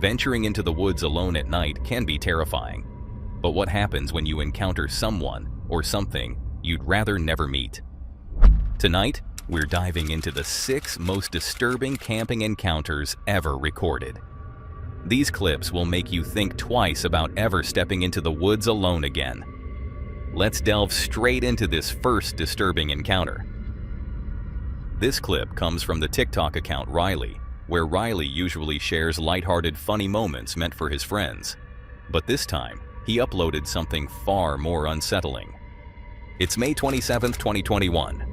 Venturing into the woods alone at night can be terrifying. But what happens when you encounter someone or something you'd rather never meet? Tonight, we're diving into the 6 most disturbing camping encounters ever recorded. These clips will make you think twice about ever stepping into the woods alone again. Let's delve straight into this first disturbing encounter. This clip comes from the TikTok account Riley, where Riley usually shares lighthearted, funny moments meant for his friends. But this time, he uploaded something far more unsettling. It's May 27, 2021.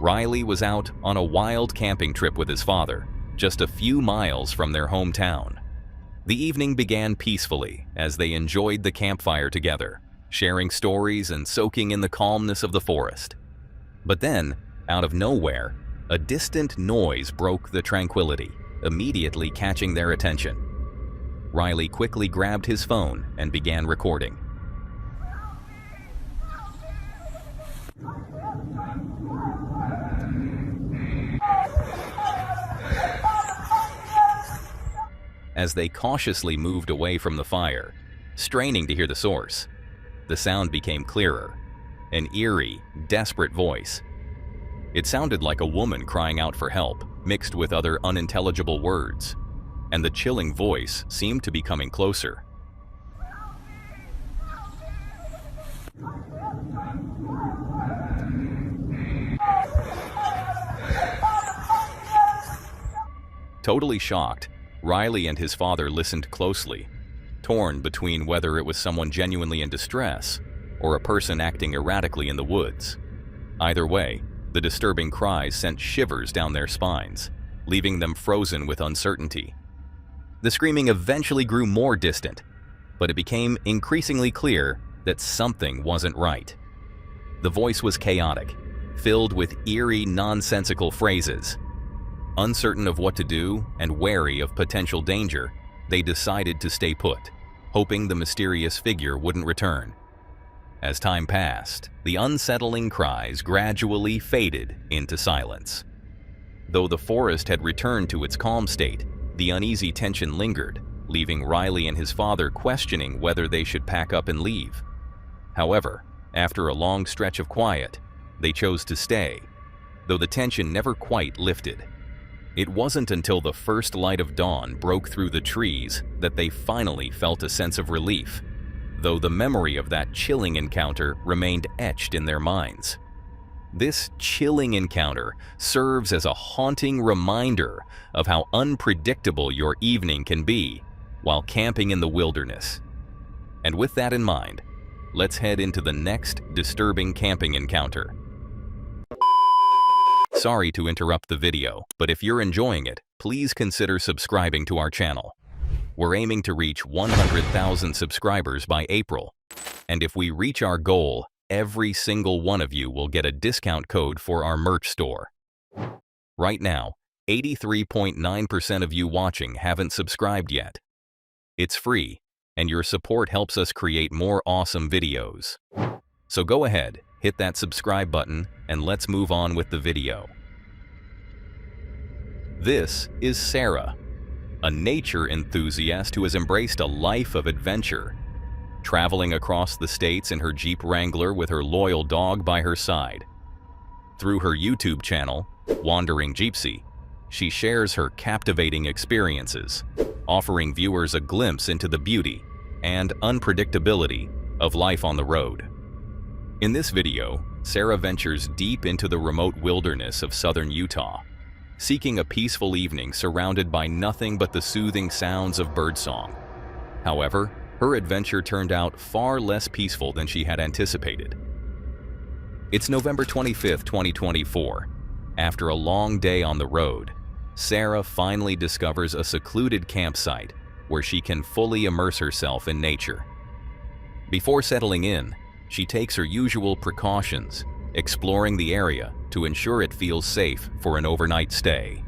Riley was out on a wild camping trip with his father, just a few miles from their hometown. The evening began peacefully as they enjoyed the campfire together, sharing stories and soaking in the calmness of the forest. But then, out of nowhere, a distant noise broke the tranquility, immediately catching their attention. Riley quickly grabbed his phone and began recording. As they cautiously moved away from the fire, straining to hear the source, the sound became clearer, an eerie, desperate voice. It sounded like a woman crying out for help, mixed with other unintelligible words, and the chilling voice seemed to be coming closer. Totally shocked, Riley and his father listened closely, torn between whether it was someone genuinely in distress or a person acting erratically in the woods. Either way, the disturbing cries sent shivers down their spines, leaving them frozen with uncertainty. The screaming eventually grew more distant, but it became increasingly clear that something wasn't right. The voice was chaotic, filled with eerie, nonsensical phrases. Uncertain of what to do and wary of potential danger, they decided to stay put, hoping the mysterious figure wouldn't return. As time passed, the unsettling cries gradually faded into silence. Though the forest had returned to its calm state, the uneasy tension lingered, leaving Riley and his father questioning whether they should pack up and leave. However, after a long stretch of quiet, they chose to stay, though the tension never quite lifted. It wasn't until the first light of dawn broke through the trees that they finally felt a sense of relief, though the memory of that chilling encounter remained etched in their minds. This chilling encounter serves as a haunting reminder of how unpredictable your evening can be while camping in the wilderness. And with that in mind, let's head into the next disturbing camping encounter. Sorry to interrupt the video, but if you're enjoying it, please consider subscribing to our channel. We're aiming to reach 100,000 subscribers by April, and if we reach our goal, every single one of you will get a discount code for our merch store. Right now, 83.9% of you watching haven't subscribed yet. It's free, and your support helps us create more awesome videos. So go ahead, hit that subscribe button, and let's move on with the video. This is Sarah, a nature enthusiast who has embraced a life of adventure, traveling across the states in her Jeep Wrangler with her loyal dog by her side. Through her YouTube channel, Wandering Jeepsy, she shares her captivating experiences, offering viewers a glimpse into the beauty and unpredictability of life on the road. In this video, Sarah ventures deep into the remote wilderness of southern Utah, seeking a peaceful evening surrounded by nothing but the soothing sounds of birdsong. However, her adventure turned out far less peaceful than she had anticipated. It's November 25, 2024. After a long day on the road, Sarah finally discovers a secluded campsite where she can fully immerse herself in nature. Before settling in, she takes her usual precautions, exploring the area to ensure it feels safe for an overnight stay.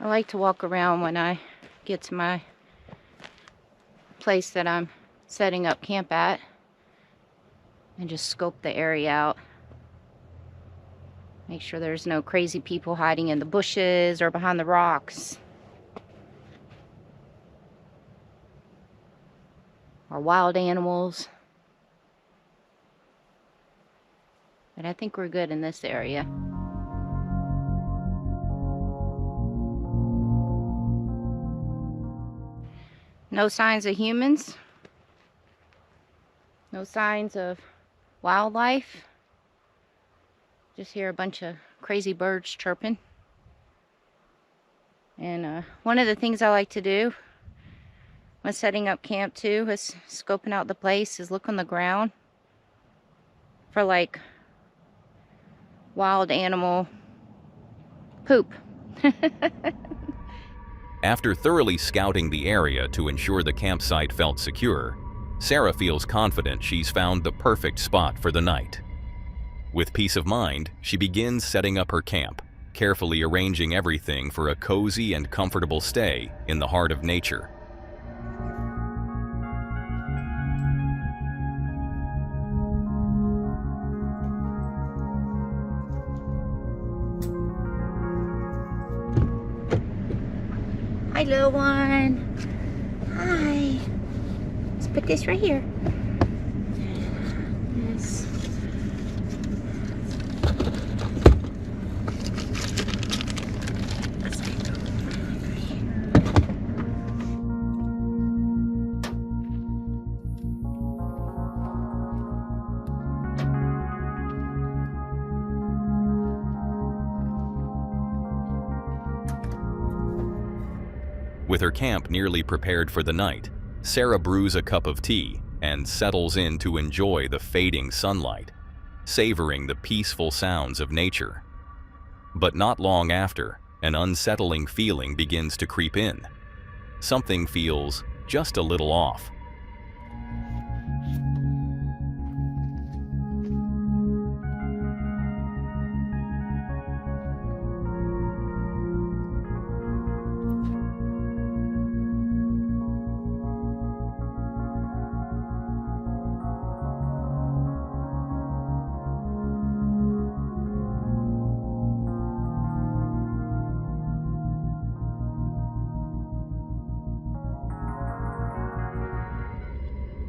I like to walk around when I get to my place that I'm setting up camp at and just scope the area out. Make sure there's no crazy people hiding in the bushes or behind the rocks. Or wild animals. But I think we're good in this area. No signs of humans. No signs of wildlife. Just hear a bunch of crazy birds chirping. And one of the things I like to do when setting up camp too is scoping out the place is look on the ground for like wild animal poop. After thoroughly scouting the area to ensure the campsite felt secure, Sarah feels confident she's found the perfect spot for the night. With peace of mind, she begins setting up her camp, carefully arranging everything for a cozy and comfortable stay in the heart of nature. Hi, little one. Hi. Let's put this right here. Yes. With her camp nearly prepared for the night, Sarah brews a cup of tea and settles in to enjoy the fading sunlight, savoring the peaceful sounds of nature. But not long after, an unsettling feeling begins to creep in. Something feels just a little off.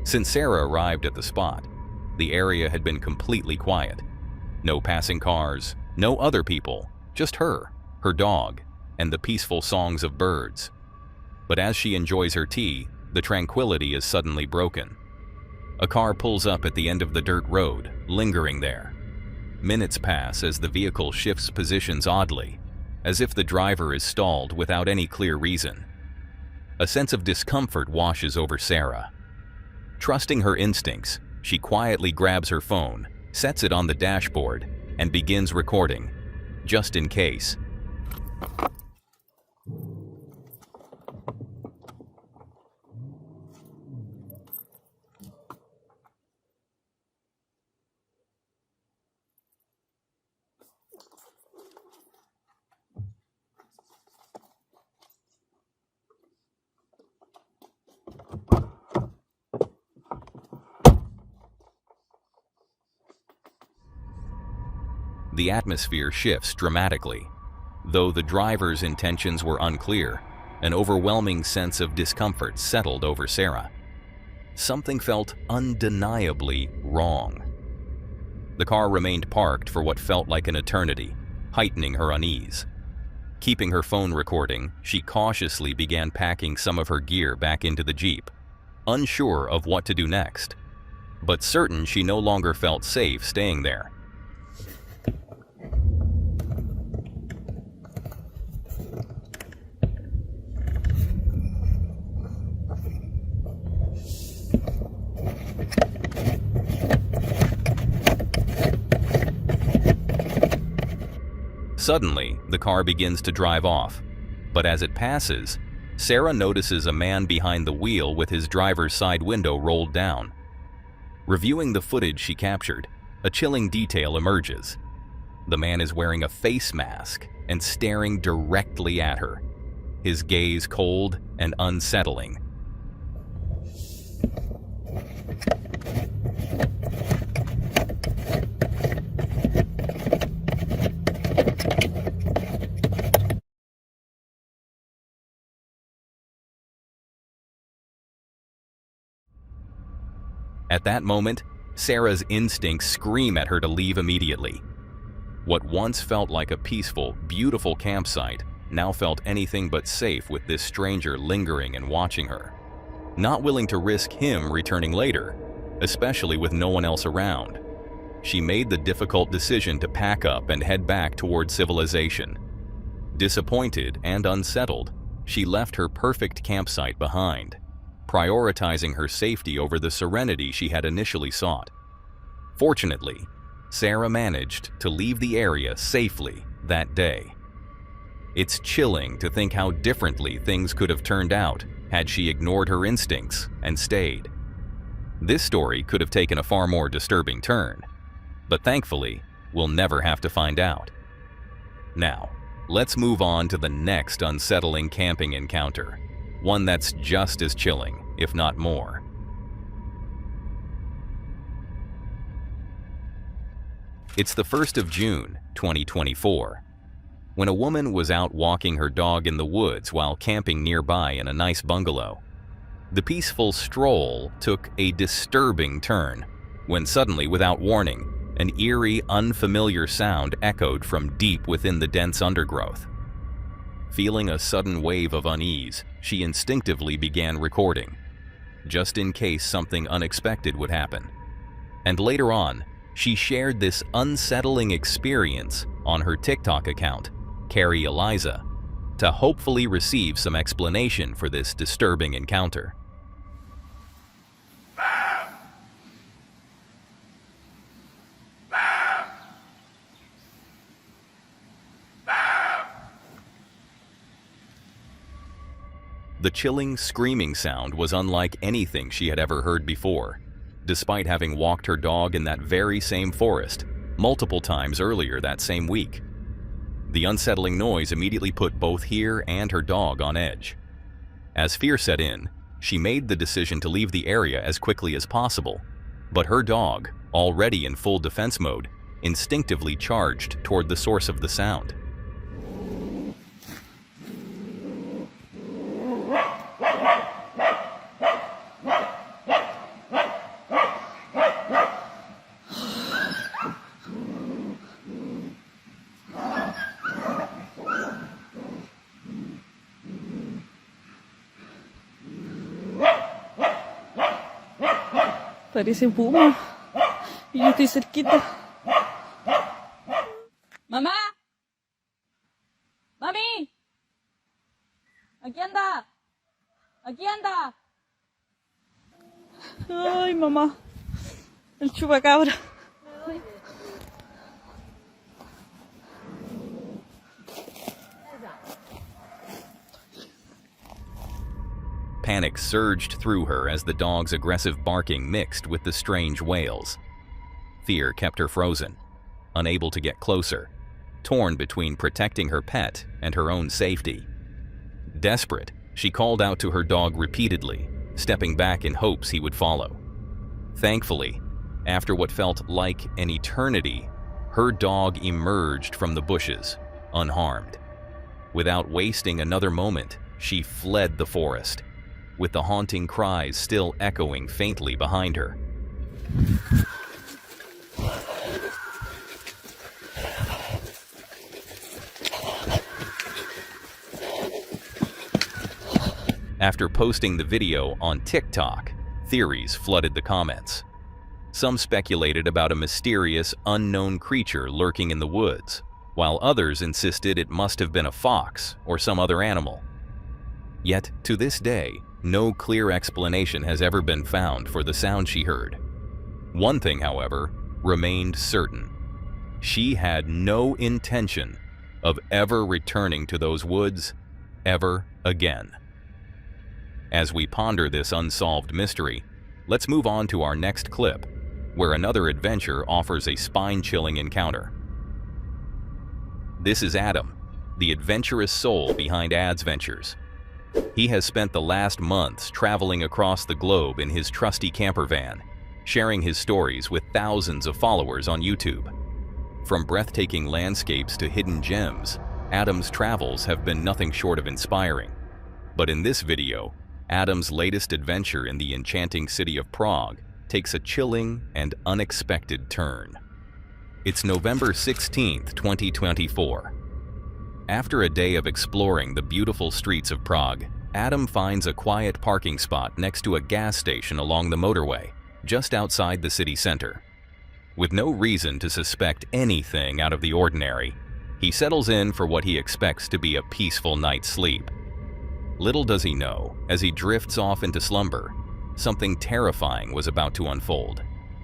Since Sarah arrived at the spot, the area had been completely quiet. No passing cars, no other people, just her dog, and the peaceful songs of birds. But as she enjoys her tea, the tranquility is suddenly broken. A car pulls up at the end of the dirt road, lingering there. Minutes pass as the vehicle shifts positions oddly, as if the driver is stalled without any clear reason. A sense of discomfort washes over Sarah. Trusting her instincts, she quietly grabs her phone, sets it on the dashboard, and begins recording, just in case. The atmosphere shifts dramatically. Though the driver's intentions were unclear, an overwhelming sense of discomfort settled over Sarah. Something felt undeniably wrong. The car remained parked for what felt like an eternity, heightening her unease. Keeping her phone recording, she cautiously began packing some of her gear back into the Jeep, unsure of what to do next, but certain she no longer felt safe staying there. Suddenly, the car begins to drive off, but as it passes, Sarah notices a man behind the wheel with his driver's side window rolled down. Reviewing the footage she captured, a chilling detail emerges. The man is wearing a face mask and staring directly at her, his gaze cold and unsettling. At that moment, Sarah's instincts scream at her to leave immediately. What once felt like a peaceful, beautiful campsite now felt anything but safe with this stranger lingering and watching her. Not willing to risk him returning later, especially with no one else around, she made the difficult decision to pack up and head back toward civilization. Disappointed and unsettled, she left her perfect campsite behind, prioritizing her safety over the serenity she had initially sought. Fortunately, Sarah managed to leave the area safely that day. It's chilling to think how differently things could have turned out had she ignored her instincts and stayed. This story could have taken a far more disturbing turn, but thankfully, we'll never have to find out. Now, let's move on to the next unsettling camping encounter, one that's just as chilling, if not more. It's the 1st of June, 2024, when a woman was out walking her dog in the woods while camping nearby in a nice bungalow. The peaceful stroll took a disturbing turn when suddenly, without warning, an eerie, unfamiliar sound echoed from deep within the dense undergrowth. Feeling a sudden wave of unease, she instinctively began recording, just in case something unexpected would happen. And later on, she shared this unsettling experience on her TikTok account, Carrie Eliza, to hopefully receive some explanation for this disturbing encounter. The chilling, screaming sound was unlike anything she had ever heard before, despite having walked her dog in that very same forest multiple times earlier that same week. The unsettling noise immediately put both her and her dog on edge. As fear set in, she made the decision to leave the area as quickly as possible, but her dog, already in full defense mode, instinctively charged toward the source of the sound. Parece puma. Y yo estoy cerquita. ¡Mamá! ¡Mami! ¡Aquí anda! ¡Aquí anda! ¡Ay, mamá! El chupacabra. Panic surged through her as the dog's aggressive barking mixed with the strange wails. Fear kept her frozen, unable to get closer, torn between protecting her pet and her own safety. Desperate, she called out to her dog repeatedly, stepping back in hopes he would follow. Thankfully, after what felt like an eternity, her dog emerged from the bushes, unharmed. Without wasting another moment, she fled the forest, with the haunting cries still echoing faintly behind her. After posting the video on TikTok, theories flooded the comments. Some speculated about a mysterious, unknown creature lurking in the woods, while others insisted it must have been a fox or some other animal. Yet, to this day, no clear explanation has ever been found for the sound she heard. One thing, however, remained certain. She had no intention of ever returning to those woods ever again. As we ponder this unsolved mystery, let's move on to our next clip, where another adventure offers a spine-chilling encounter. This is Adam, the adventurous soul behind Ad's ventures. He has spent the last months traveling across the globe in his trusty camper van, sharing his stories with thousands of followers on YouTube. From breathtaking landscapes to hidden gems, Adam's travels have been nothing short of inspiring. But in this video, Adam's latest adventure in the enchanting city of Prague takes a chilling and unexpected turn. It's November 16th, 2024. After a day of exploring the beautiful streets of Prague, Adam finds a quiet parking spot next to a gas station along the motorway, just outside the city center. With no reason to suspect anything out of the ordinary, he settles in for what he expects to be a peaceful night's sleep. Little does he know, as he drifts off into slumber, something terrifying was about to unfold.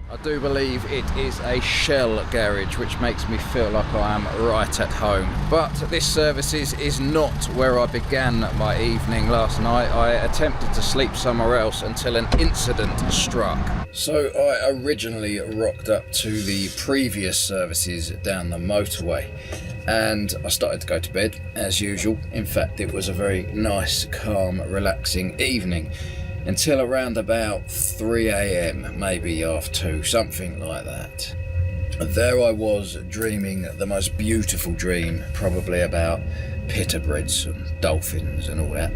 I do believe it is a Shell garage, which makes me feel like I am right at home. But this services is not where I began my evening last night. I attempted to sleep somewhere else until an incident struck. So I originally rocked up to the previous services down the motorway, and I started to go to bed as usual. In fact, it was a very nice, calm, relaxing evening. Until around about 3 a.m, maybe half 2, something like that. There I was dreaming the most beautiful dream, probably about pita breads and dolphins and all that.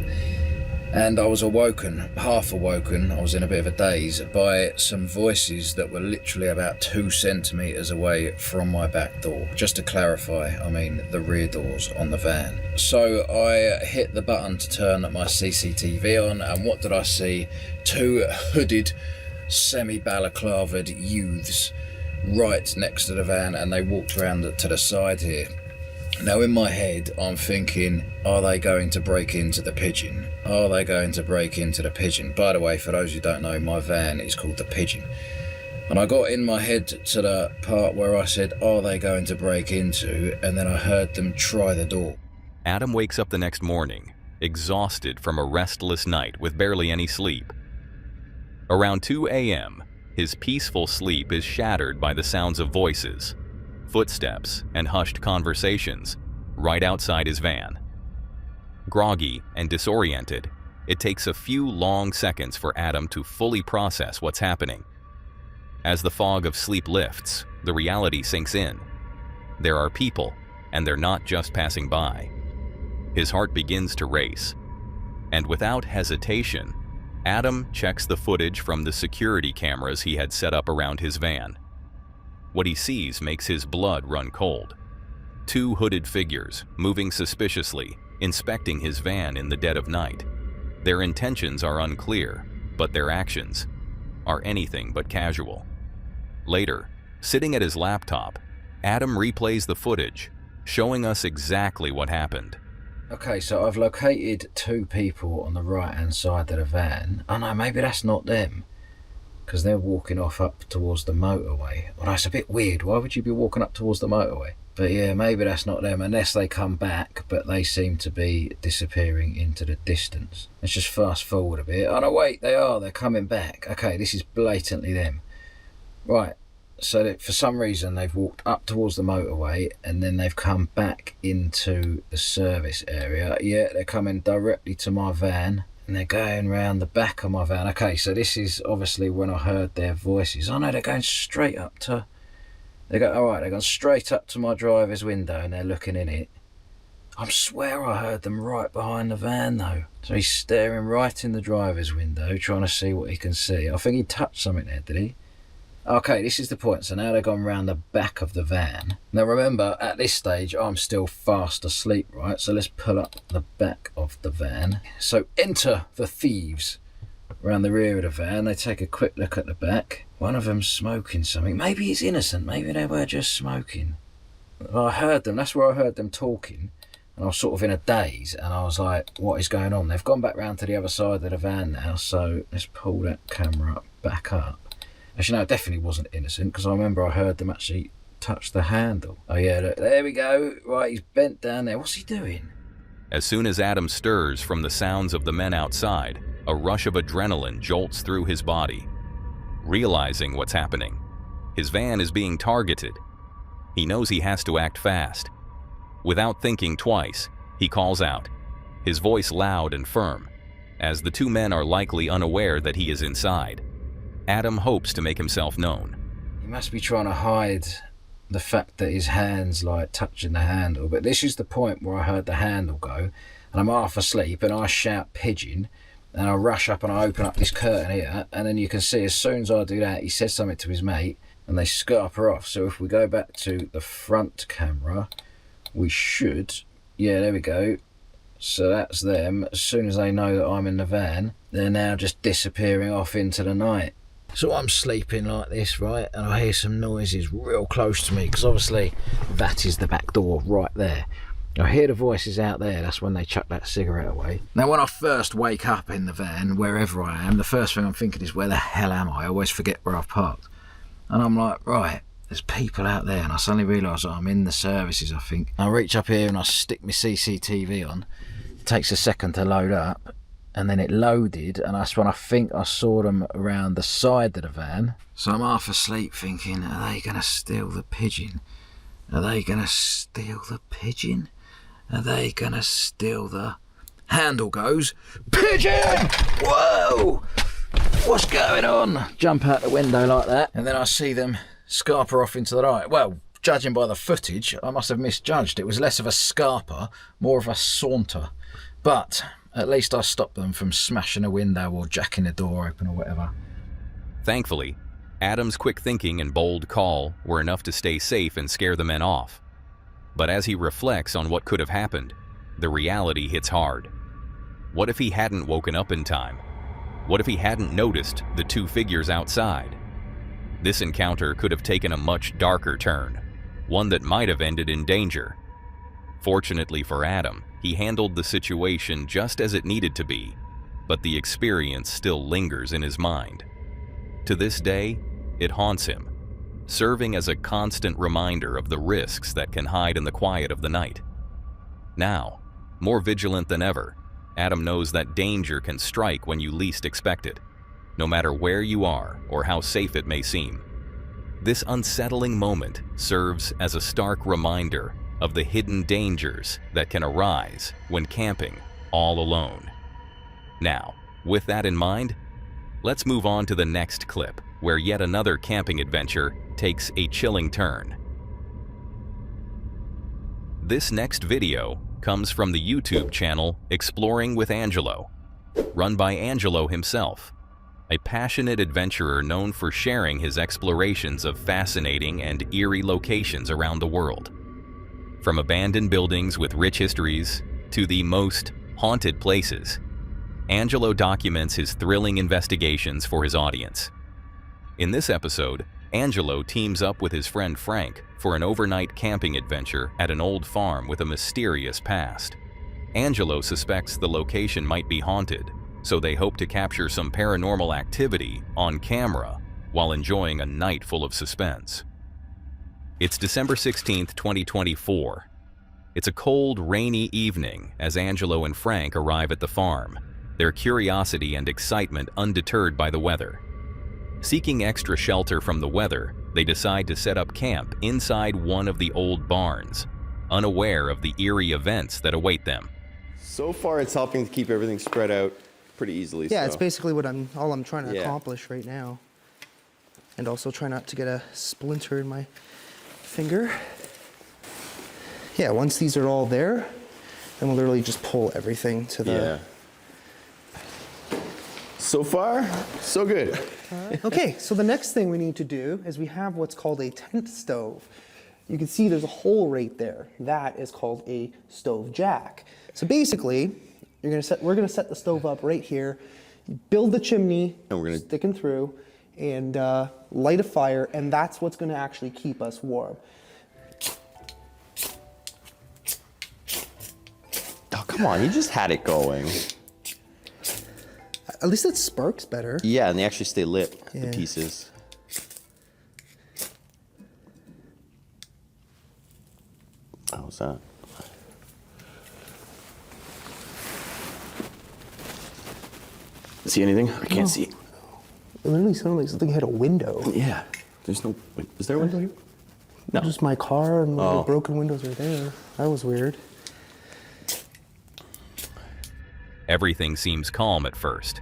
And I was awoken, half awoken, I was in a bit of a daze, by some voices that were literally about 2 centimetres away from my back door. Just to clarify, I mean the rear doors on the van. So I hit the button to turn my CCTV on, and what did I see? 2 hooded, semi-balaclavaed youths right next to the van, and they walked around to the side here. Now in my head, I'm thinking, are they going to break into the Pigeon? Are they going to break into the Pigeon? By the way, for those who don't know, my van is called the Pigeon. And I got in my head to the part where I said, are they going to break into? And then I heard them try the door. Adam wakes up the next morning, exhausted from a restless night with barely any sleep. Around 2 a.m., his peaceful sleep is shattered by the sounds of voices, footsteps, and hushed conversations right outside his van. Groggy and disoriented, it takes a few long seconds for Adam to fully process what's happening. As the fog of sleep lifts, the reality sinks in. There are people, and they're not just passing by. His heart begins to race, and without hesitation, Adam checks the footage from the security cameras he had set up around his van. What he sees makes his blood run cold. 2 hooded figures, moving suspiciously, inspecting his van in the dead of night. Their intentions are unclear, but their actions are anything but casual. Later, sitting at his laptop, Adam replays the footage, showing us exactly what happened. Okay, so I've located 2 people on the right-hand side of the van. Oh no, maybe that's not them, because they're walking off up towards the motorway. Well, that's a bit weird. Why would you be walking up towards the motorway? But yeah, maybe that's not them, unless they come back, but they seem to be disappearing into the distance. Let's just fast forward a bit. Oh no, wait, they're coming back. Okay, this is blatantly them. Right, so that for some reason they've walked up towards the motorway and then they've come back into the service area. Yeah, they're coming directly to my van. And they're going round the back of my van. Okay, so this is obviously when I heard their voices. Oh no, they're going straight up to... they're going straight up to my driver's window and they're looking in it. I swear I heard them right behind the van though. So he's staring right in the driver's window, trying to see what he can see. I think he touched something there, did he? Okay, this is the point. So now they've gone round the back of the van. Now remember, at this stage, I'm still fast asleep, right? So let's pull up the back of the van. So enter the thieves around the rear of the van. They take a quick look at the back. One of them's smoking something. Maybe he's innocent. Maybe they were just smoking. I heard them. That's where I heard them talking. And I was sort of in a daze. And I was like, what is going on? They've gone back round to the other side of the van now. So let's pull that camera back up. Actually, no, it definitely wasn't innocent, because I remember I heard them actually touch the handle. Oh yeah, look, there we go. Right, he's bent down there. What's he doing? As soon as Adam stirs from the sounds of the men outside, a rush of adrenaline jolts through his body. Realizing what's happening, his van is being targeted. He knows he has to act fast. Without thinking twice, he calls out, his voice loud and firm, as the two men are likely unaware that he is inside. Adam hopes to make himself known. He must be trying to hide the fact that his hand's like touching the handle, but this is the point where I heard the handle go, and I'm half asleep, and I shout pigeon, and I rush up and I open up this curtain here, and then you can see as soon as I do that, he says something to his mate, and they scarper off. So if we go back to the front camera, we should, yeah, there we go. So that's them. As soon as they know that I'm in the van, they're now just disappearing off into the night. So I'm sleeping like this, right, and I hear some noises real close to me, because obviously that is the back door right there. I hear the voices out there, that's when they chuck that cigarette away. Now when I first wake up in the van, wherever I am, the first thing I'm thinking is, where the hell am I? I always forget where I've parked. And I'm like, right, there's people out there, and I suddenly realise that I'm in the services, I think. I reach up here and I stick my CCTV on. It takes a second to load up, and then it loaded, and that's when I think I saw them around the side of the van. So I'm half asleep thinking, are they going to steal the pigeon? Are they going to steal the pigeon? Are they going to steal the... Handle goes, pigeon! Whoa! What's going on? Jump out the window like that, and then I see them scarper off into the night. Well, judging by the footage, I must have misjudged. It was less of a scarper, more of a saunter. But at least I stopped them from smashing a window or jacking the door open or whatever. Thankfully, Adam's quick thinking and bold call were enough to stay safe and scare the men off. But as he reflects on what could have happened, the reality hits hard. What if he hadn't woken up in time? What if he hadn't noticed the two figures outside? This encounter could have taken a much darker turn, one that might have ended in danger. Fortunately for Adam, he handled the situation just as it needed to be, but the experience still lingers in his mind. To this day, it haunts him, serving as a constant reminder of the risks that can hide in the quiet of the night. Now, more vigilant than ever, Adam knows that danger can strike when you least expect it, no matter where you are or how safe it may seem. This unsettling moment serves as a stark reminder of the hidden dangers that can arise when camping all alone. Now, with that in mind, let's move on to the next clip, where yet another camping adventure takes a chilling turn. This next video comes from the YouTube channel Exploring with Angelo, run by Angelo himself, a passionate adventurer known for sharing his explorations of fascinating and eerie locations around the world. From abandoned buildings with rich histories to the most haunted places, Angelo documents his thrilling investigations for his audience. In this episode, Angelo teams up with his friend Frank for an overnight camping adventure at an old farm with a mysterious past. Angelo suspects the location might be haunted, so they hope to capture some paranormal activity on camera while enjoying a night full of suspense. It's December 16th, 2024. It's a cold, rainy evening as Angelo and Frank arrive at the farm, their curiosity and excitement undeterred by the weather. Seeking extra shelter from the weather, they decide to set up camp inside one of the old barns, unaware of the eerie events that await them. So far, it's helping to keep everything spread out pretty easily. Yeah, so. it's basically what all I'm trying to accomplish right now. And also try not to get a splinter in my finger. Yeah, once these are all there, then we'll literally just pull everything to the... Yeah. So far, so good. Okay, so the next thing we need to do is we have what's called a tent stove. You can see there's a hole right there. That is called a stove jack. So basically, we're gonna set the stove up right here, build the chimney, and we're gonna sticking through, and light a fire, and that's what's gonna actually keep us warm. Oh, come on, you just had it going. At least it sparks better. Yeah, and they actually stay lit, the Yeah. pieces. How's that? See anything? I can't see. It literally sounded like something hit a window. Yeah, there's no... Wait, is there a window here? No. Just my car and the broken windows are there. That was weird. Everything seems calm at first.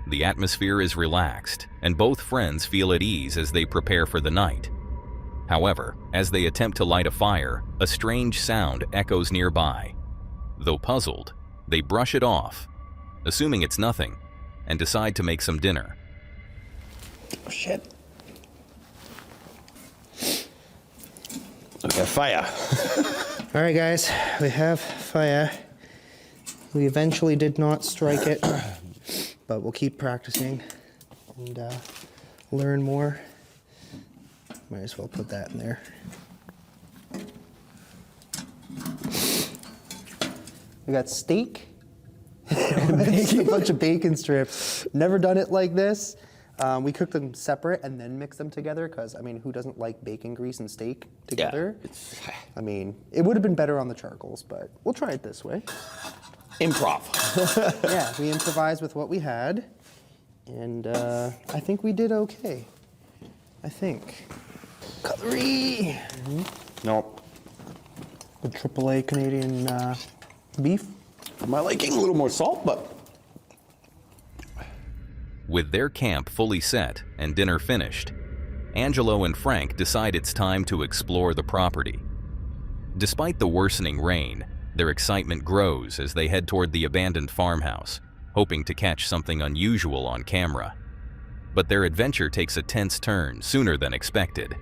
The atmosphere is relaxed, and both friends feel at ease as they prepare for the night. However, as they attempt to light a fire, a strange sound echoes nearby. Though puzzled, they brush it off, assuming it's nothing, and decide to make some dinner. Oh, shit. Okay, fire. All right, guys, we have fire. We eventually did not strike it, but we'll keep practicing and learn more. Might as well put that in there. We got steak, a bunch of bacon strips. Never done it like this. We cooked them separate and then mixed them together because, I mean, who doesn't like bacon grease and steak together? Yeah, I mean, it would have been better on the charcoals, but we'll try it this way. Improv. Yeah, we improvised with what we had, and I think we did okay. I think. Cutlery! Nope. The AAA Canadian beef. For my liking, a little more salt, but With their camp fully set and dinner finished, Angelo and Frank decide it's time to explore the property. Despite the worsening rain, their excitement grows as they head toward the abandoned farmhouse, hoping to catch something unusual on camera. But their adventure takes a tense turn sooner than expected.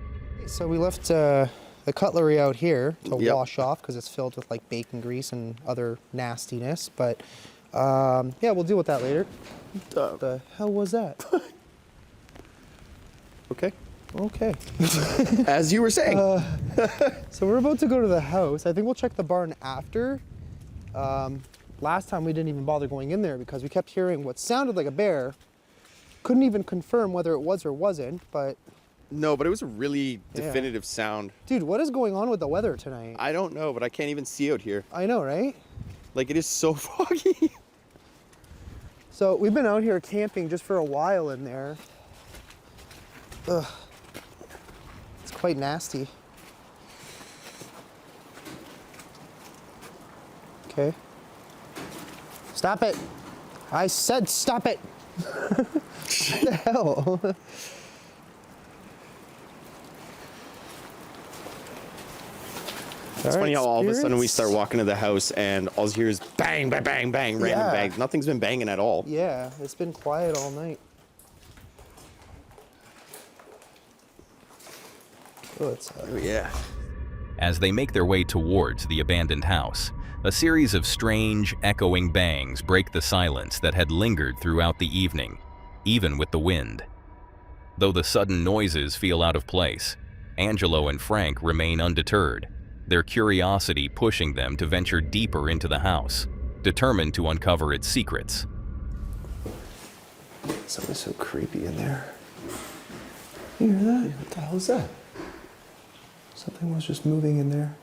So we left the cutlery out here to Yep. wash off because it's filled with like bacon grease and other nastiness. But yeah, we'll deal with that later. What the hell was that? okay. Okay. As you were saying. So we're about to go to the house. I think we'll check the barn after. Last time we didn't even bother going in there because we kept hearing what sounded like a bear. Couldn't even confirm whether it was or wasn't, but No, but it was a really Yeah. definitive sound. dude, what is going on with the weather tonight? I don't know, but I can't even see out here. I know, right? Like, it is so foggy. So we've been out here camping just for a while in there. Ugh. It's quite nasty. Okay. Stop it. I said stop it. What the hell? It's funny how all of a sudden we start walking to the house and all you hear is bang, bang, bang, bang, random Yeah. bangs. Nothing's been banging at all. Yeah, it's been quiet all night. Oh, it's Oh, yeah. As they make their way towards the abandoned house, a series of strange, echoing bangs break the silence that had lingered throughout the evening, even with the wind. Though the sudden noises feel out of place, Angelo and Frank remain undeterred, their curiosity pushing them to venture deeper into the house, determined to uncover its secrets. something so creepy in there. You hear that? What the hell is that? Something was just moving in there.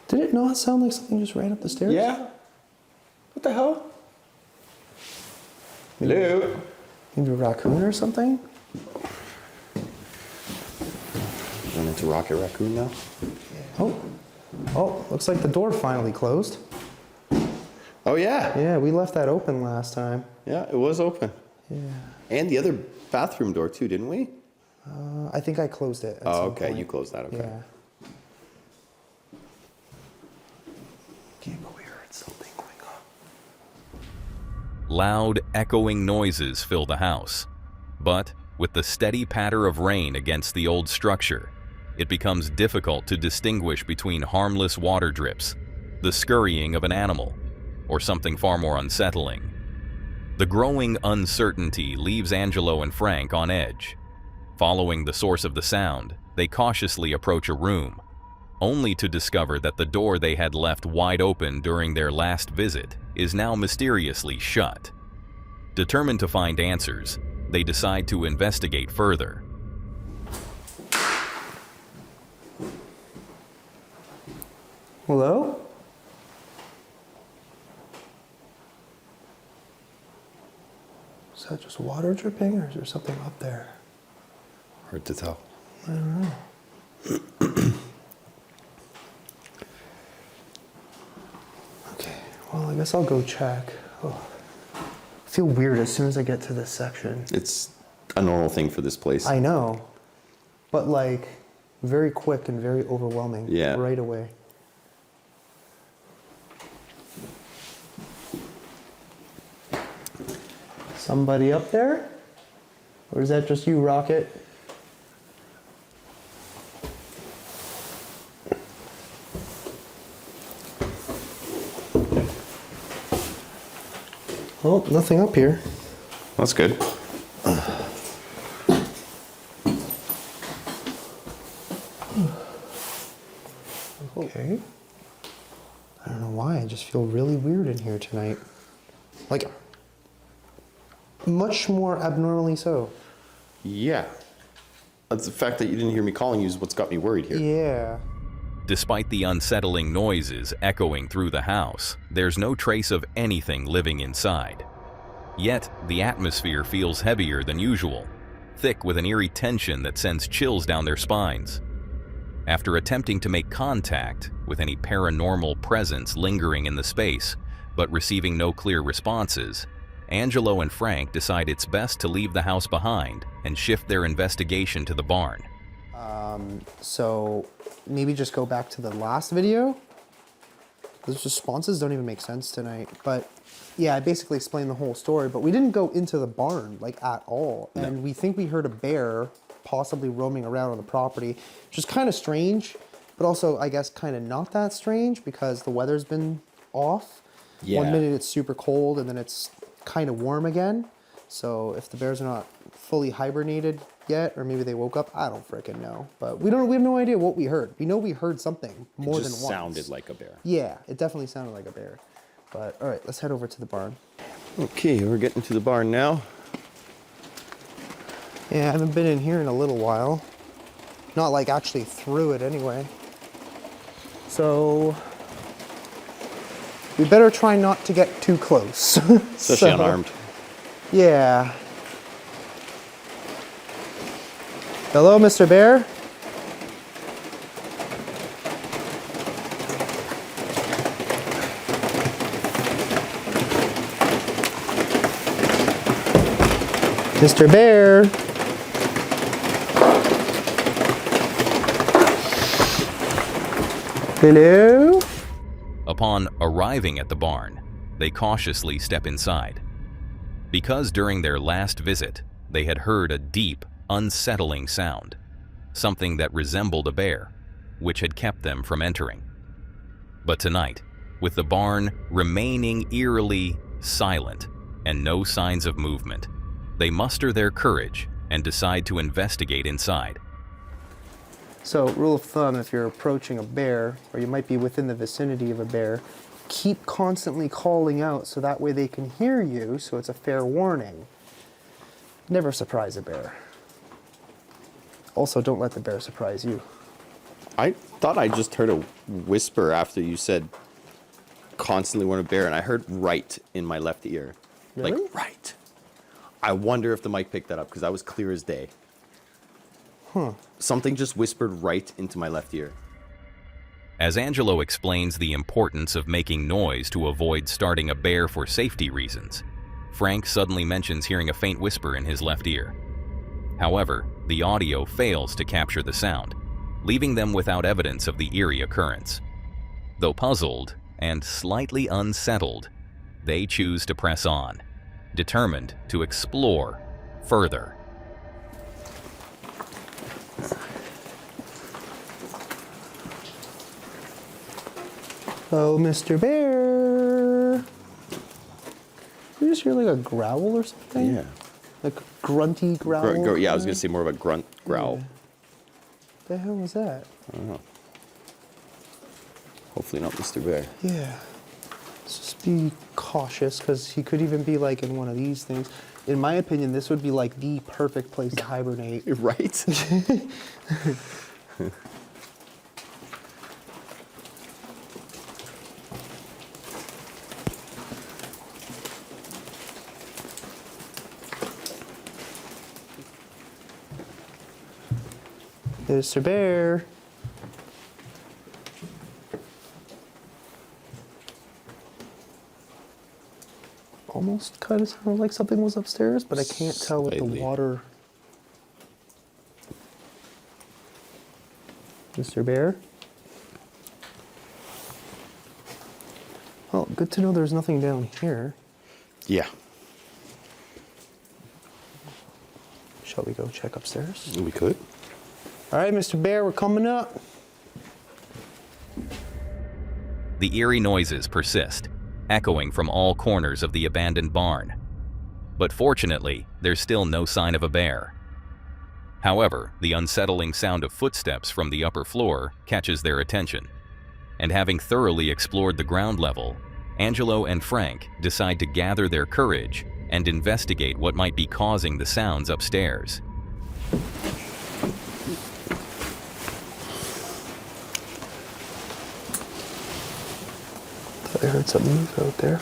Did it not sound like something just ran up the stairs? Yeah? What the hell? Hello? Maybe a raccoon or something? Run into Rocket Raccoon now? Oh, looks like the door finally closed. Oh, yeah. Yeah, we left that open last time. Yeah, it was open. Yeah. And the other bathroom door, too, didn't we? I think I closed it. At Oh, some okay. point. You closed that. Okay. Yeah. Can't go here. It's something going on. Loud, echoing noises fill the house. But, with the steady patter of rain against the old structure, it becomes difficult to distinguish between harmless water drips, the scurrying of an animal, or something far more unsettling. The growing uncertainty leaves Angelo and Frank on edge. Following the source of the sound, they cautiously approach a room, only to discover that the door they had left wide open during their last visit is now mysteriously shut. Determined to find answers, they decide to investigate further. Hello? Is that just water dripping or is there something up there? Hard to tell. I don't know. Okay, well, I guess I'll go check. Oh. I feel weird as soon as I get to this section. It's a normal thing for this place. I know, but like very quick and very overwhelming right away. Somebody up there? Or is that just you, Rocket? Oh, nothing up here. That's good. Okay. I don't know why, I just feel really weird in here tonight. Like, much more abnormally so. Yeah. That's the fact that you didn't hear me calling you is what's got me worried here. Yeah. Despite the unsettling noises echoing through the house, there's no trace of anything living inside. Yet, the atmosphere feels heavier than usual, thick with an eerie tension that sends chills down their spines. After attempting to make contact with any paranormal presence lingering in the space, but receiving no clear responses, Angelo and Frank decide it's best to leave the house behind and shift their investigation to the barn. So maybe just go back to the last video. Those responses don't even make sense tonight. But yeah, I basically explained the whole story, but we didn't go into the barn like at all. No. And we think we heard a bear possibly roaming around on the property, which is kind of strange, but also I guess kind of not that strange because the weather's been off. Yeah. 1 minute it's super cold and then it's kind of warm again. So if the bears are not fully hibernated yet, or maybe they woke up, I don't freaking know. But we have no idea what we heard. We know we heard something more than once. It just sounded like a bear. Yeah, it definitely sounded like a bear. But all right, let's head over to the barn. Okay, we're getting to the barn now. Yeah, I haven't been in here in a little while. Not like actually through it anyway. So we better try not to get too close. Especially unarmed. Yeah. Hello, Mr. Bear? Mr. Bear? Hello? Upon arriving at the barn, they cautiously step inside. Because during their last visit, they had heard a deep, unsettling sound, something that resembled a bear, which had kept them from entering. But tonight, with the barn remaining eerily silent and no signs of movement, they muster their courage and decide to investigate inside. So, rule of thumb, if you're approaching a bear, or you might be within the vicinity of a bear, keep constantly calling out so that way they can hear you, so it's a fair warning. Never surprise a bear. Also, don't let the bear surprise you. I thought I just heard a whisper after you said constantly warn a bear, and I heard right in my left ear. Really? Like, right. I wonder if the mic picked that up, because that was clear as day. Something just whispered right into my left ear. As Angelo explains the importance of making noise to avoid starting a bear for safety reasons, Frank suddenly mentions hearing a faint whisper in his left ear. However, the audio fails to capture the sound, leaving them without evidence of the eerie occurrence. Though puzzled and slightly unsettled, they choose to press on, determined to explore further. Oh, Mr. Bear. You just hear like a growl or something? Yeah. Like a grunty growl? Yeah, I was going to say more of a grunt growl. Yeah. The hell was that? I don't know. Hopefully not Mr. Bear. Yeah. Let's just be cautious because he could even be like in one of these things. In my opinion, this would be like the perfect place to hibernate. Right? Mr. Bear. almost kind of sounded like something was upstairs, but I can't tell with the Slightly. water. Mr. Bear? Well, good to know there's nothing down here. Yeah, Shall we go check upstairs? we could. All right, Mr. Bear, we're coming up. The eerie noises persist, echoing from all corners of the abandoned barn. But fortunately, there's still no sign of a bear. However, the unsettling sound of footsteps from the upper floor catches their attention. And having thoroughly explored the ground level, Angelo and Frank decide to gather their courage and investigate what might be causing the sounds upstairs. I heard something move out there.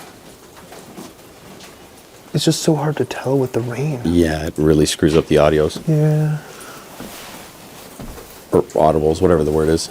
It's just so hard to tell with the rain. Yeah, it really screws up the audios. Yeah. Or audibles, whatever the word is.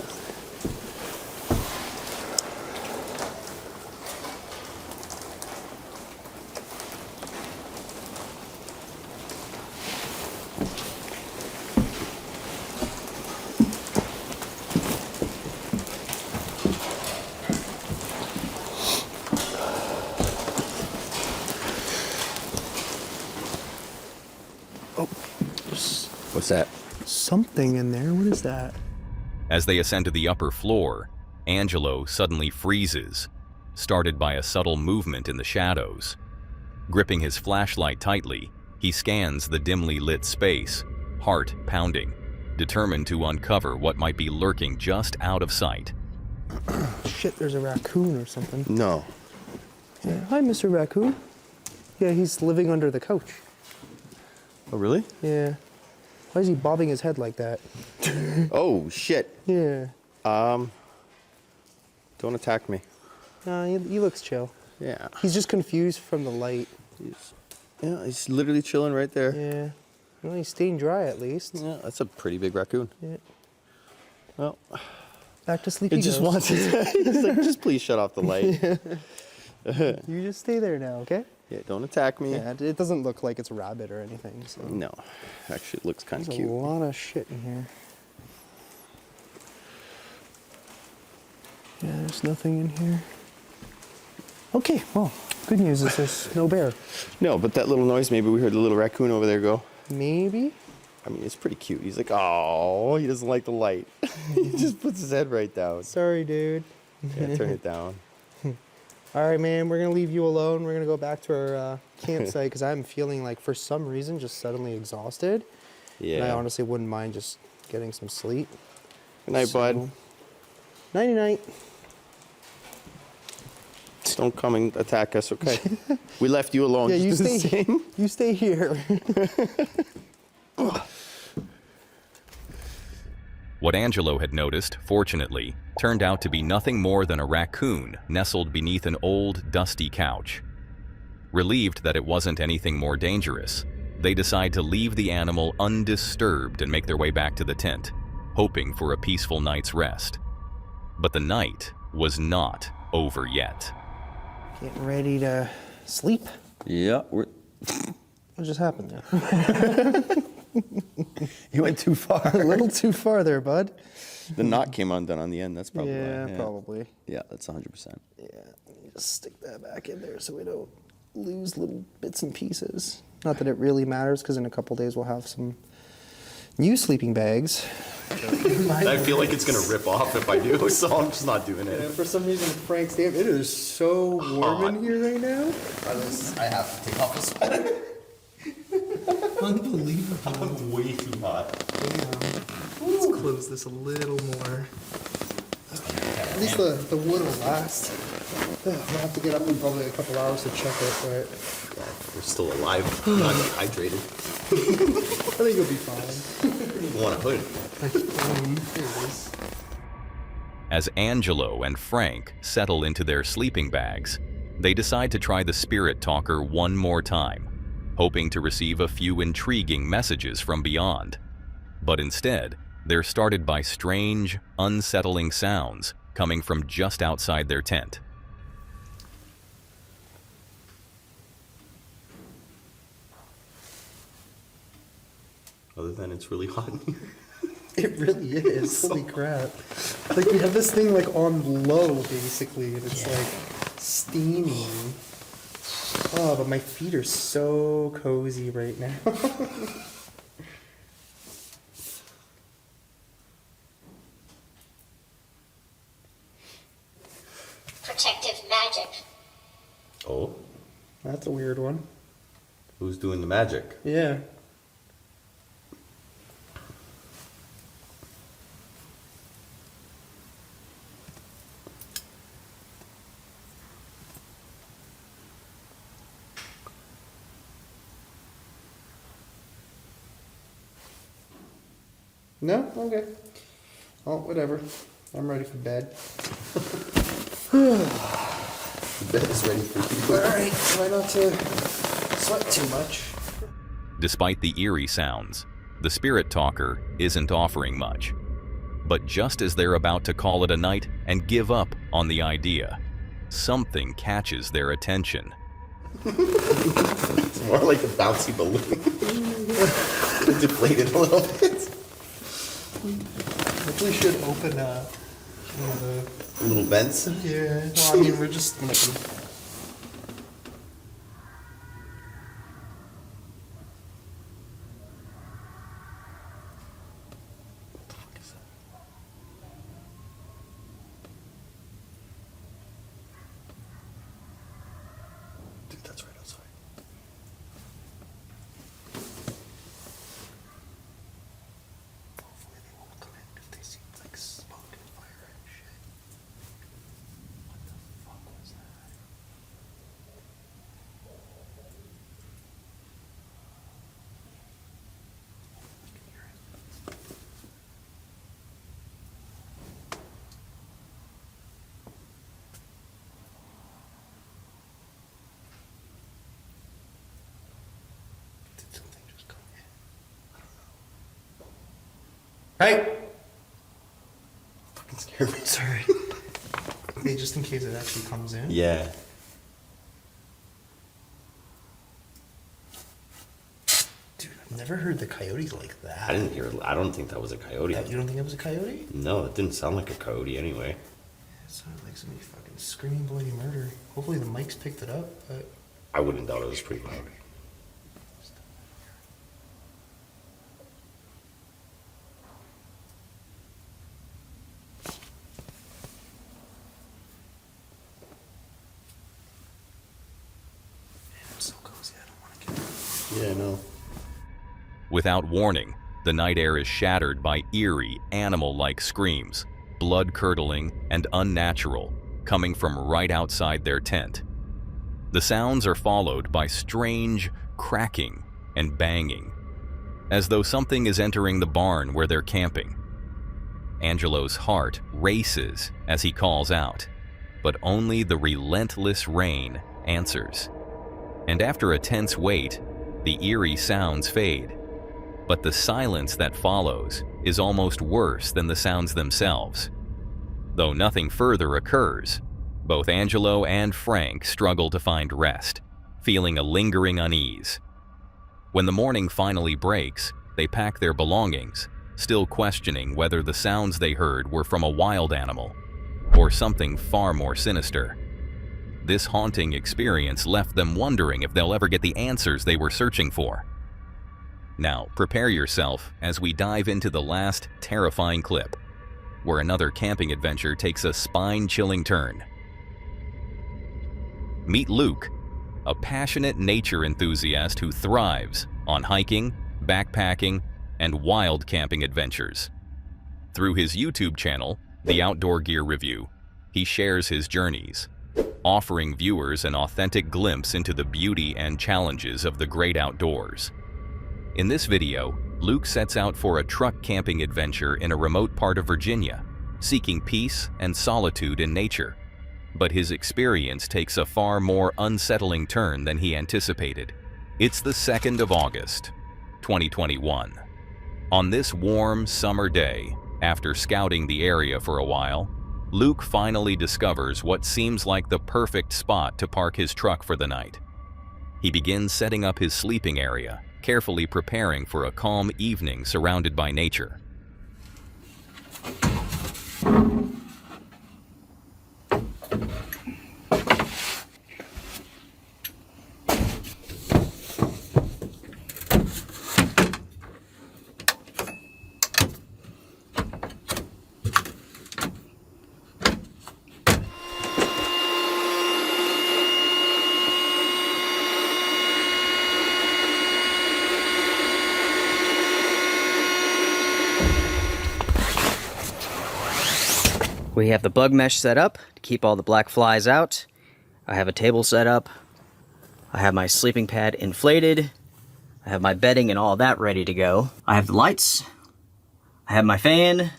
What's that? Something in there. What is that? As they ascend to the upper floor, Angelo suddenly freezes, started by a subtle movement in the shadows. Gripping his flashlight tightly, he scans the dimly lit space, heart pounding, determined to uncover what might be lurking just out of sight. Shit, there's a raccoon or something. No. Yeah. Hi, Mr. Raccoon. Yeah, he's living under the couch. Oh, really? Yeah. Why is he bobbing his head like that? Oh, shit. Yeah. Don't attack me. Nah, he looks chill. Yeah. He's just confused from the light. He's literally chilling right there. Yeah. Well, he's staying dry at least. Yeah, that's a pretty big raccoon. Yeah. Well, Back to sleep. it just wants it. He's like, just please shut off the light. You just stay there now, okay? Yeah, don't attack me. Yeah, it doesn't look like it's a rabbit or anything. So. No, actually, it looks kind of There's cute. a lot of shit in here. Yeah, there's nothing in here. Okay, well, good news is there's no bear. No, but that little noise, maybe we heard the little raccoon over there go. Maybe? I mean, it's pretty cute. He's like, oh, he doesn't like the light. He just puts his head right down. Sorry, dude. Yeah, turn it down. All right, man, we're going to leave you alone. We're going to go back to our campsite because I'm feeling like, for some reason, just suddenly exhausted. Yeah. And I honestly wouldn't mind just getting some sleep. Good night, bud. Nighty-night. Don't come and attack us, okay? We left you alone. Yeah, you Just do the stay, same. you stay here. What Angelo had noticed, fortunately, turned out to be nothing more than a raccoon nestled beneath an old, dusty couch. Relieved that it wasn't anything more dangerous, they decide to leave the animal undisturbed and make their way back to the tent, hoping for a peaceful night's rest. But the night was not over yet. Getting ready to sleep? Yeah, What just happened there? you went too far. A little too far there, bud. The knot came undone on the end. That's probably Yeah, why. probably. Yeah, that's 100%. Yeah, just stick that back in there so we don't lose little bits and pieces. Not that it really matters, because in a couple days we'll have some new sleeping bags. I feel like it's gonna rip off if I do, so I'm just not doing And it. for some reason, Frank's damn, it is so warm in here right now. I have to take off the sweater. Unbelievable. I'm way too hot. Let's close this a little more. At least the wood will last. We'll have to get up in probably a couple hours to check it, but We're still alive, not dehydrated. I think you'll be fine. You want a hood? Here it is. As Angelo and Frank settle into their sleeping bags, they decide to try the spirit talker one more time, hoping to receive a few intriguing messages from beyond. But instead, they're started by strange, unsettling sounds coming from just outside their tent. Other than it's really hot in here. It really is. Holy crap. Like, we have this thing, like, on low, basically, and it's, like, steaming. Oh, but my feet are so cozy right now. Protective magic. Oh? That's a weird one. Who's doing the magic? Yeah. No? Okay. Oh, whatever. I'm ready for bed. The bed is ready for you. Alright, try not to sweat too much. Despite the eerie sounds, the spirit talker isn't offering much. But just as they're about to call it a night and give up on the idea, something catches their attention. It's more like a bouncy balloon. It deflated a little bit. Hopefully should open one of the... Little vents. Yeah, well, I mean, we're just gonna... Dude, that's right outside. Hopefully they won't come in if they see, like, smoke and fire and shit. What the fuck was that? I can hear it. Did something just come in? I don't know. Hey! Fucking scared me. Sorry. Hey, just in case it actually comes in. Yeah. Dude, I've never heard the coyotes like that. I don't think that was a coyote. You don't think it was a coyote? No, it didn't sound like a coyote anyway. It sounded like somebody fucking screaming bloody murder. Hopefully the mics picked it up, but... I wouldn't doubt it was pretty loud. Man, I'm so cozy, I don't want to get... Yeah, no. Without warning, the night air is shattered by eerie, animal-like screams, blood-curdling and unnatural, coming from right outside their tent. The sounds are followed by strange cracking and banging, as though something is entering the barn where they're camping. Angelo's heart races as he calls out, but only the relentless rain answers. And after a tense wait, the eerie sounds fade. But the silence that follows is almost worse than the sounds themselves. Though nothing further occurs, both Angelo and Frank struggle to find rest, feeling a lingering unease. When the morning finally breaks, they pack their belongings, still questioning whether the sounds they heard were from a wild animal or something far more sinister. This haunting experience left them wondering if they'll ever get the answers they were searching for. Now, prepare yourself as we dive into the last terrifying clip, where another camping adventure takes a spine-chilling turn. Meet Luke, a passionate nature enthusiast who thrives on hiking, backpacking, and wild camping adventures. Through his YouTube channel, The Outdoor Gear Review, he shares his journeys, offering viewers an authentic glimpse into the beauty and challenges of the great outdoors. In this video, Luke sets out for a truck camping adventure in a remote part of Virginia, seeking peace and solitude in nature. But his experience takes a far more unsettling turn than he anticipated. It's the 2nd of August, 2021. On this warm summer day, after scouting the area for a while, Luke finally discovers what seems like the perfect spot to park his truck for the night. He begins setting up his sleeping area, carefully preparing for a calm evening surrounded by nature. We have the bug mesh set up to keep all the black flies out. I have a table set up. I have my sleeping pad inflated. I have my bedding and all that ready to go. I have the lights. I have my fan.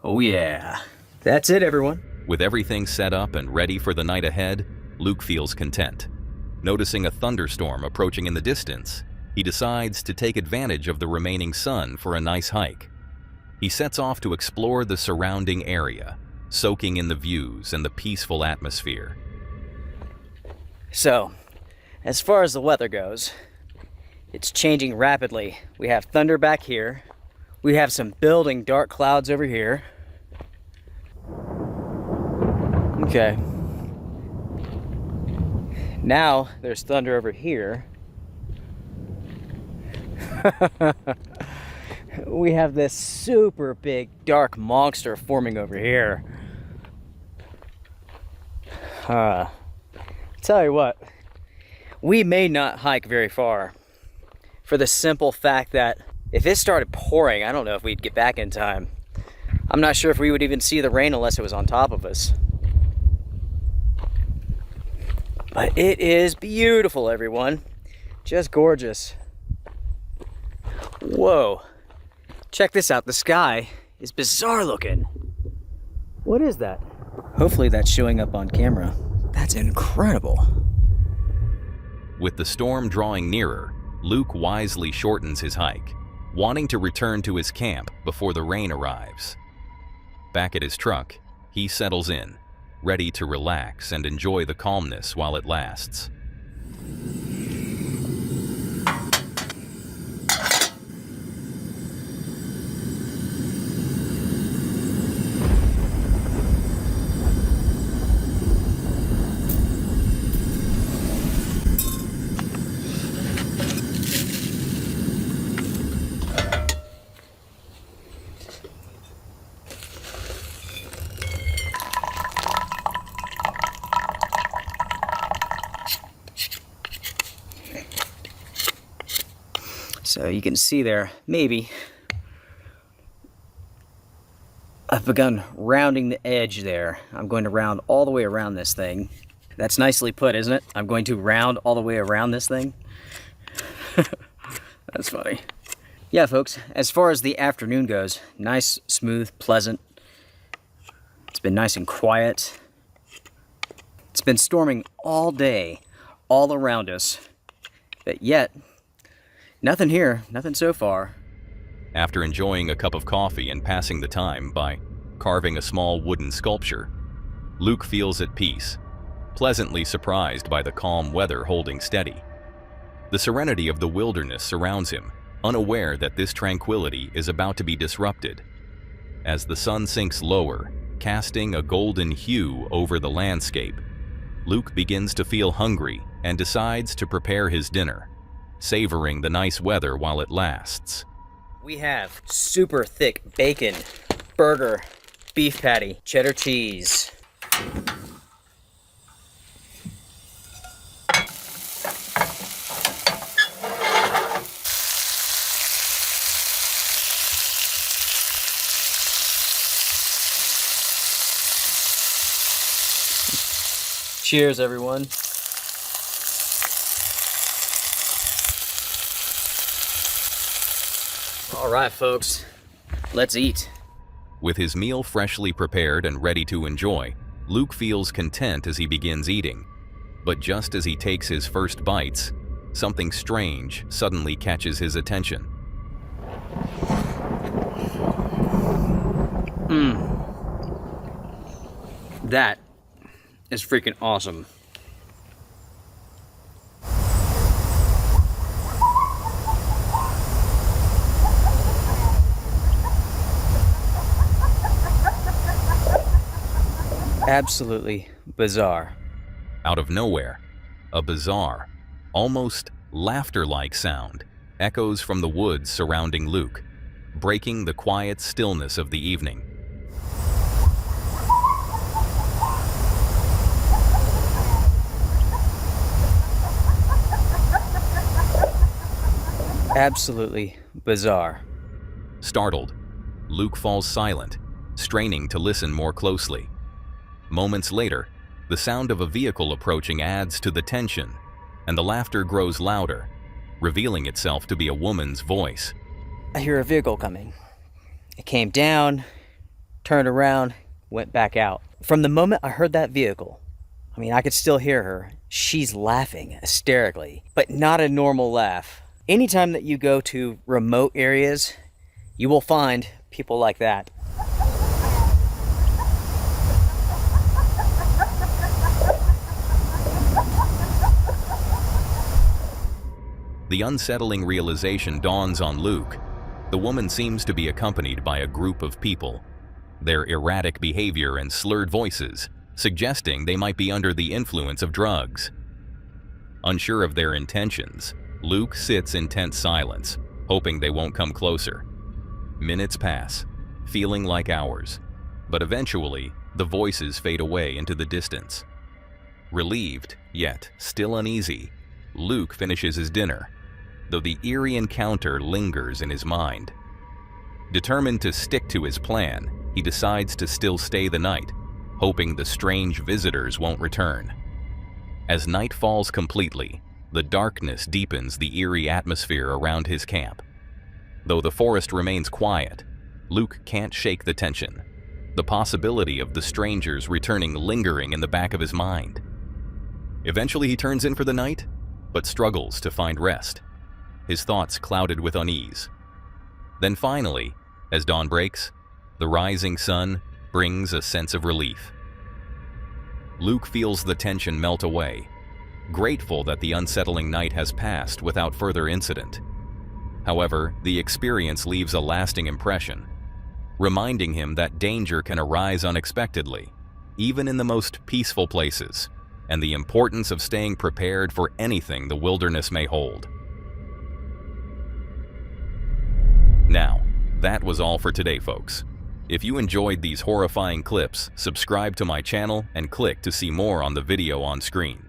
Oh yeah. That's it, everyone. With everything set up and ready for the night ahead, Luke feels content. Noticing a thunderstorm approaching in the distance, he decides to take advantage of the remaining sun for a nice hike. He sets off to explore the surrounding area, soaking in the views and the peaceful atmosphere. So, as far as the weather goes, it's changing rapidly. We have thunder back here. We have some building dark clouds over here. Okay. Now there's thunder over here. We have this super big dark monster forming over here. Tell you what, we may not hike very far for the simple fact that if it started pouring, I don't know if we'd get back in time. I'm not sure if we would even see the rain unless it was on top of us. But it is beautiful, everyone. Just gorgeous. Whoa. Check this out. The sky is bizarre looking. What is that? Hopefully that's showing up on camera. That's incredible. With the storm drawing nearer, Luke wisely shortens his hike, wanting to return to his camp before the rain arrives. Back at his truck, he settles in, ready to relax and enjoy the calmness while it lasts. So you can see there, maybe, I've begun rounding the edge there. I'm going to round all the way around this thing. That's nicely put, isn't it? I'm going to round all the way around this thing. That's funny. Yeah, folks, as far as the afternoon goes, nice, smooth, pleasant. It's been nice and quiet. It's been storming all day, all around us, but yet, nothing here, nothing so far. After enjoying a cup of coffee and passing the time by carving a small wooden sculpture, Luke feels at peace, pleasantly surprised by the calm weather holding steady. The serenity of the wilderness surrounds him, unaware that this tranquility is about to be disrupted. As the sun sinks lower, casting a golden hue over the landscape, Luke begins to feel hungry and decides to prepare his dinner, savoring the nice weather while it lasts. We have super thick bacon, burger, beef patty, cheddar cheese. Cheers, everyone. All right, folks, let's eat. With his meal freshly prepared and ready to enjoy, Luke feels content as he begins eating. But just as he takes his first bites, something strange suddenly catches his attention. That is freaking awesome. Absolutely bizarre. Out of nowhere, a bizarre, almost laughter-like sound echoes from the woods surrounding Luke, breaking the quiet stillness of the evening. Absolutely bizarre. Startled, Luke falls silent, straining to listen more closely. Moments later, the sound of a vehicle approaching adds to the tension, and the laughter grows louder, revealing itself to be a woman's voice. I hear a vehicle coming. It came down, turned around, went back out. From the moment I heard that vehicle, I could still hear her. She's laughing hysterically, but not a normal laugh. Anytime that you go to remote areas, you will find people like that. The unsettling realization dawns on Luke. The woman seems to be accompanied by a group of people, their erratic behavior and slurred voices suggesting they might be under the influence of drugs. Unsure of their intentions, Luke sits in tense silence, hoping they won't come closer. Minutes pass, feeling like hours, but eventually the voices fade away into the distance. Relieved, yet still uneasy, Luke finishes his dinner, though the eerie encounter lingers in his mind. Determined to stick to his plan, he decides to still stay the night, hoping the strange visitors won't return. As night falls completely, the darkness deepens the eerie atmosphere around his camp. Though the forest remains quiet, Luke can't shake the tension, the possibility of the strangers returning lingering in the back of his mind. Eventually he turns in for the night, but struggles to find rest, his thoughts clouded with unease. Then finally, as dawn breaks, the rising sun brings a sense of relief. Luke feels the tension melt away, grateful that the unsettling night has passed without further incident. However, the experience leaves a lasting impression, reminding him that danger can arise unexpectedly, even in the most peaceful places, and the importance of staying prepared for anything the wilderness may hold. Now, that was all for today, folks. If you enjoyed these horrifying clips, subscribe to my channel and click to see more on the video on screen.